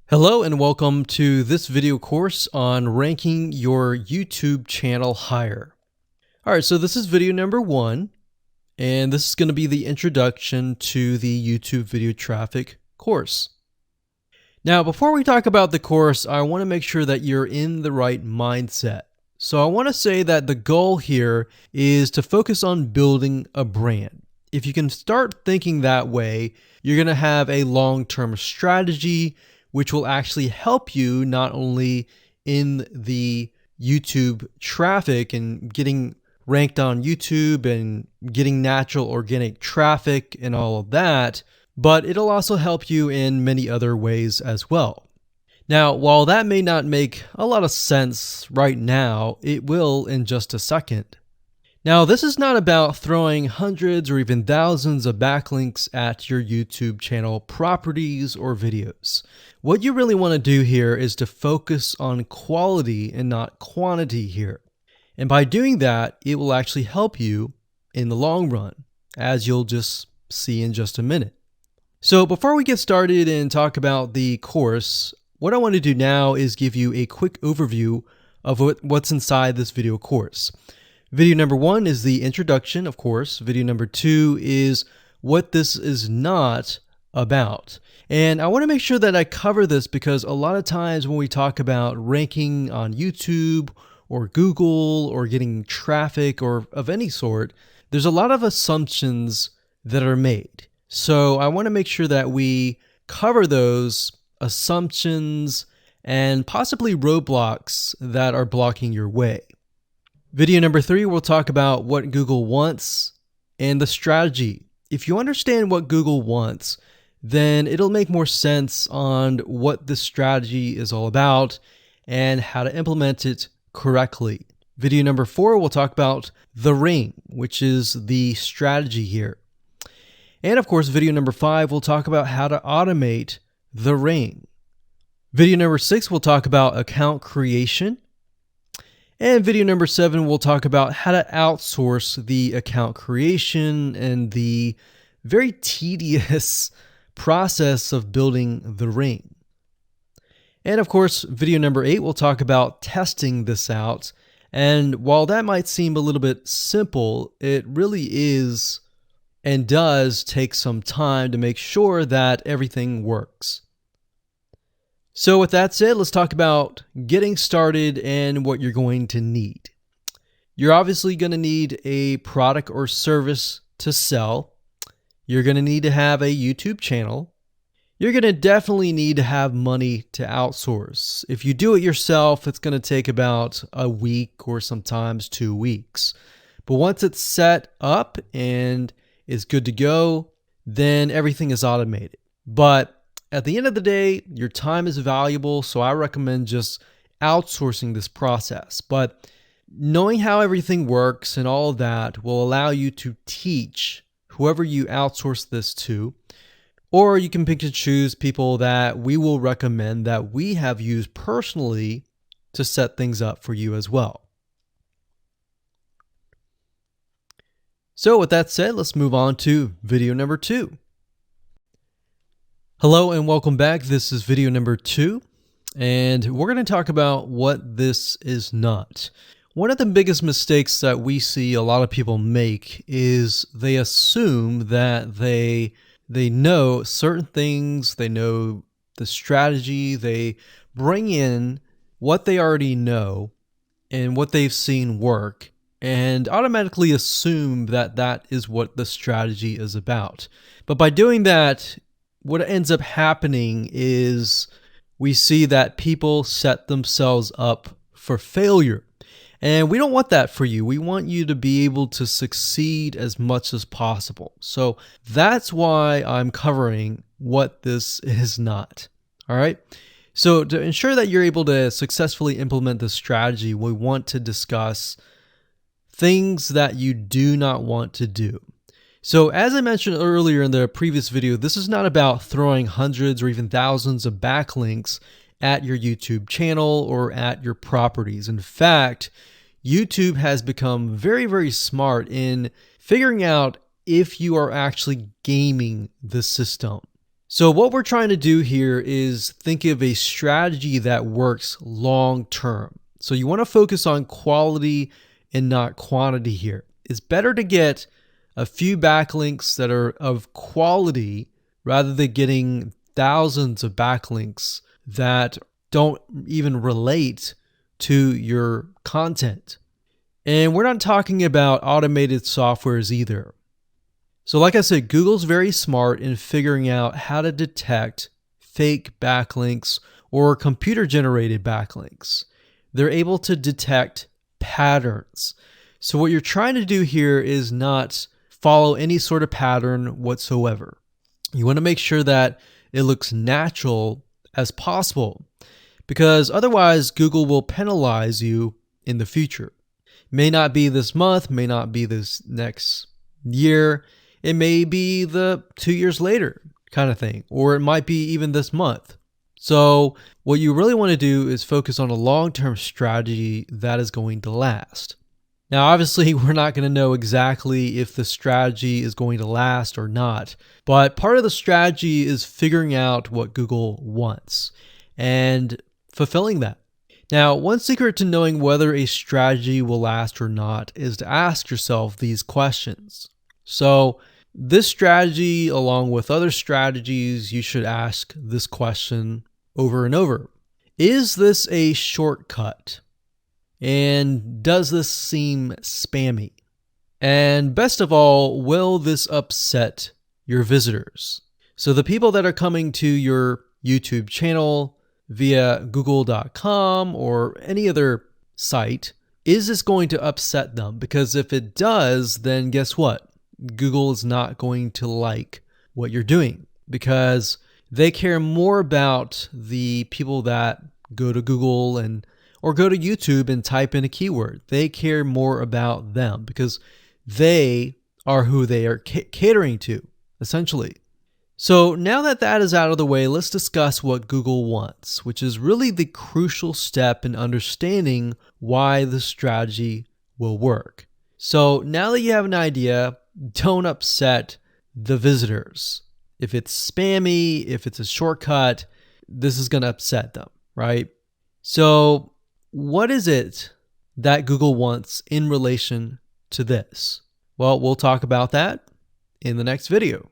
Hello and welcome to this video course on ranking your YouTube channel higher. All right, so this is video number 1, and this is going to be the introduction to the YouTube video traffic course. Now, before we talk about the course, I want to make sure that you're in the right mindset. So I want to say that the goal here is to focus on building a brand. If you can start thinking that way, you're going to have a long-term strategy which will actually help you not only in the YouTube traffic and getting ranked on YouTube and getting natural organic traffic and all of that, but it'll also help you in many other ways as well. Now, while that may not make a lot of sense right now, it will in just a second. Now, this is not about throwing hundreds or even thousands of backlinks at your YouTube channel properties or videos. What you really want to do here is to focus on quality and not quantity here. And by doing that, it will actually help you in the long run, as you'll just see in just a minute. So before we get started and talk about the course, what I want to do now is give you a quick overview of what's inside this video course. Video number 1 is the introduction, of course. Video number 2 is what this is not about. And I want to make sure that I cover this because a lot of times when we talk about ranking on YouTube or Google or getting traffic or of any sort, there's a lot of assumptions that are made. So I want to make sure that we cover those assumptions and possibly roadblocks that are blocking your way. Video number 3, we'll talk about what Google wants and the strategy. If you understand what Google wants, then it'll make more sense on what the strategy is all about and how to implement it correctly. Video number 4, we'll talk about the ring, which is the strategy here. And of course, video number 5, we'll talk about how to automate the ring. Video number 6, we'll talk about account creation. And video number 7, we'll talk about how to outsource the account creation and the very tedious process of building the ring. And of course, video number 8, we'll talk about testing this out. And while that might seem a little bit simple, it really is and does take some time to make sure that everything works. So with that said, let's talk about getting started and what you're going to need. You're obviously going to need a product or service to sell. You're going to need to have a YouTube channel. You're going to definitely need to have money to outsource. If you do it yourself, it's going to take about a week or sometimes 2 weeks. But once it's set up and is good to go, then everything is automated. But at the end of the day, your time is valuable, so I recommend just outsourcing this process. But knowing how everything works and all of that will allow you to teach whoever you outsource this to, or you can pick and choose people that we will recommend that we have used personally to set things up for you as well. So with that said, let's move on to video number 2. Hello and welcome back. This is video number 2, and we're going to talk about what this is not. One of the biggest mistakes that we see a lot of people make is they assume that they know certain things, they know the strategy, they bring in what they already know and what they've seen work, and automatically assume that that is what the strategy is about. But by doing that, what ends up happening is we see that people set themselves up for failure. And we don't want that for you. We want you to be able to succeed as much as possible. So that's why I'm covering what this is not. All right. So to ensure that you're able to successfully implement this strategy, we want to discuss things that you do not want to do. So as I mentioned earlier in the previous video, this is not about throwing hundreds or even thousands of backlinks at your YouTube channel or at your properties. In fact, YouTube has become very, very smart in figuring out if you are actually gaming the system. So what we're trying to do here is think of a strategy that works long term. So you want to focus on quality and not quantity here. It's better to get a few backlinks that are of quality rather than getting thousands of backlinks that don't even relate to your content. And we're not talking about automated softwares either. So like I said, Google's very smart in figuring out how to detect fake backlinks or computer-generated backlinks. They're able to detect patterns. So what you're trying to do here is not follow any sort of pattern whatsoever. You want to make sure that it looks natural as possible, because otherwise Google will penalize you in the future. May not be this month, may not be this next year. It may be the 2 years later kind of thing, or it might be even this month. So what you really want to do is focus on a long-term strategy that is going to last. Now, obviously, we're not going to know exactly if the strategy is going to last or not, but part of the strategy is figuring out what Google wants and fulfilling that. Now, one secret to knowing whether a strategy will last or not is to ask yourself these questions. So this strategy, along with other strategies, you should ask this question over and over. Is this a shortcut? And does this seem spammy? And best of all, will this upset your visitors? So the people that are coming to your YouTube channel via google.com or any other site, is this going to upset them? Because if it does, then guess what? Google is not going to like what you're doing, because they care more about the people that go to Google or go to YouTube and type in a keyword. They care more about them because they are who they are catering to, essentially. So now that that is out of the way, let's discuss what Google wants, which is really the crucial step in understanding why the strategy will work. So now that you have an idea, don't upset the visitors. If it's spammy, if it's a shortcut, this is going to upset them, right? So what is it that Google wants in relation to this? Well, we'll talk about that in the next video.